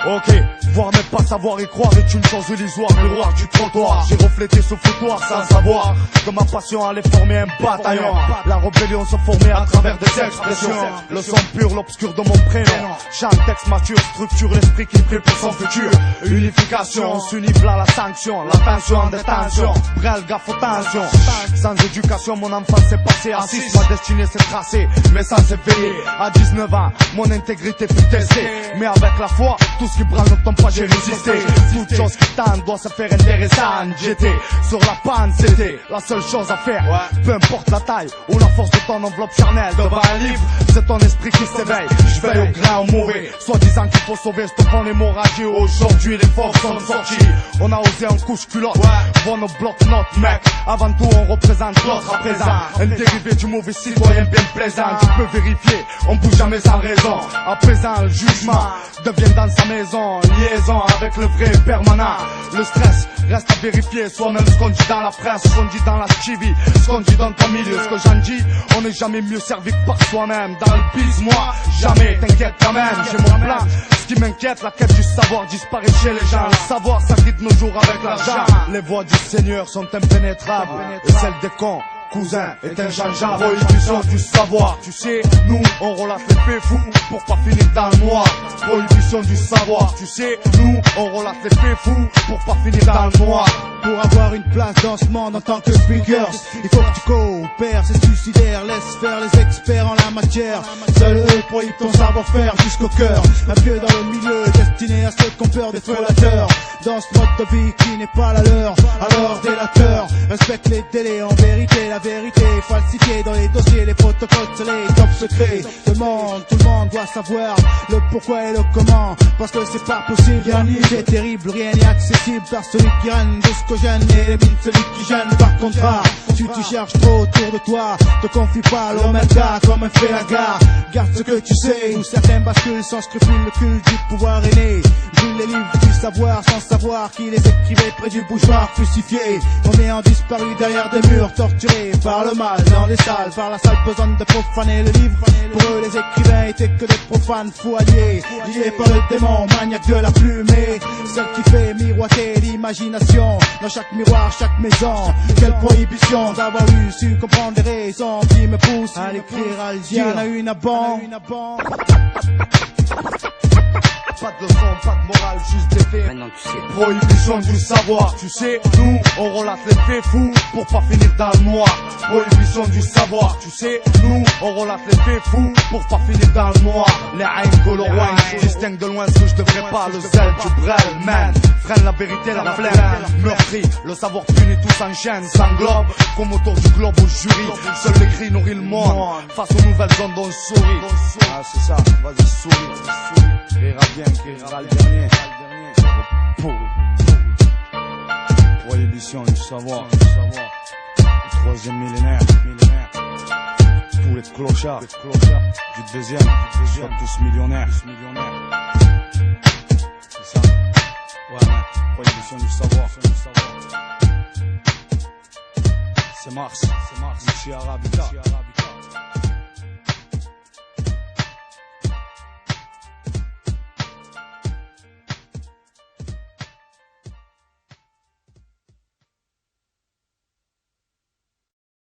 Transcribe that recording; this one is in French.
Ok, voir mais pas savoir et croire est une chose illusoire. Miroir du trottoir, j'ai reflété ce foutoir sans savoir que ma passion allait former un bataillon. La rébellion se formait à travers des expressions. Le son pur, l'obscur de mon prénom. Chaque texte mature structure l'esprit qui prie pour son futur. Unification, on s'unifle à la sanction. La tension en détention, brel gaffe aux tensions. Sans éducation, mon enfance s'est passée à 6. Ma destinée s'est tracée, mais sans s'éveiller. À 19 ans, mon intégrité fut testée. Mais avec la foi, tout ce qui branle ne tombe pas, j'ai résisté. Toute chose qui tente doit se faire intéressante. J'étais sur la panne, c'était la seule chose à faire. Peu importe la taille ou la force de ton enveloppe charnelle. Devant un livre, c'est ton esprit qui s'éveille. Je veille au grain, au mauvais. Soit disant qu'il faut sauver, stoppant l'hémorragie. Aujourd'hui, les forces sont sorties. On a osé en couche culotte. Bon, nos bloc-notes, mec. Avant tout, on représente l'autre à présent. Un dérivé du mauvais citoyen bien plaisant. Tu peux vérifier, on bouge jamais sans raison. À présent, le jugement devient dans sa maison. Liaison avec le vrai permanent. Le stress reste à vérifier. Soi-même ce qu'on dit dans la presse, ce qu'on dit dans la TV, ce qu'on dit dans ton milieu. Ce que j'en dis, on n'est jamais mieux servi que par soi-même. Dans le biz, moi, jamais, t'inquiète quand même. J'ai mon plan. Ce qui m'inquiète, la quête du savoir disparaît chez les gens. Le savoir, ça quitte nos jours avec l'argent. Les voies du Seigneur sont impénétrables. Et celles des cons, cousin, est inchangeable. Prohibition du savoir, tu sais, nous on relate les faits fous pour pas finir dans le noir. Prohibition du savoir, tu sais, nous on relate les faits fous pour pas finir dans le noir. Pour avoir une place dans ce monde en tant que speaker, il faut que tu coopères, c'est suicidaire. Laisse faire les experts en la matière. Seuls eux prohibent ton savoir-faire jusqu'au cœur. Un pied dans le milieu, destiné à ceux qui ont peur des frellateurs. Dans ce mode de vie qui n'est pas la leur, alors délateur. Respecte les délais, en vérité la vérité est falsifiée dans les dossiers, les protocoles, c'est les top secrets. Tout le monde doit savoir le pourquoi et le comment. Parce que c'est pas possible, rien n'est terrible, rien n'est accessible par celui qui règne de ce que gêne et élimine celui qui gêne par contrat. Si tu cherches trop autour de toi, te confie pas à l'omerta comme un fait la gare. Garde ce que tu sais, où certains basculent sans scrupule, le culte du pouvoir est né. Brûle les livres du savoir sans savoir qui les écrivait près du bouchoir crucifié. Combien ont disparu derrière des murs, torturés par le mal dans les salles, par la sale besogne de profaner le livre. Pour eux les écrivains étaient que des profanes fous alliés, liés par le démon maniaque de la plume, et celle qui fait miroiter l'imagination dans chaque miroir, chaque maison. Quelle prohibition d'avoir eu su comprendre les raisons qui me poussent à l'écrire à il y en a une à bon. Pas de leçon, pas de morale, juste des faits. Maintenant tu sais. Prohibition du savoir, tu sais, nous on relate les faits fous pour pas finir dans le noir. Prohibition du savoir, tu sais, nous on relate les faits fous pour pas finir dans le noir. Les haines que le roi distingue de loin ce que je devrais pas, le zèle du brel, man. Freine la vérité, la flemme, meurtri, le savoir puni, tout s'enchaîne, s'englobe, comme autour du globe au jury. Seul l'écrit nourrit le monde, face aux nouvelles ondes on sourit. Ah c'est ça, vas-y souris. Rira bien, qui rira le dernier. Prohibition du savoir. Le troisième millénaire. Tous les clochards du deuxième sont tous millionnaires. C'est ça. Ouais, prohibition du savoir. C'est Mars. Ici Arabica.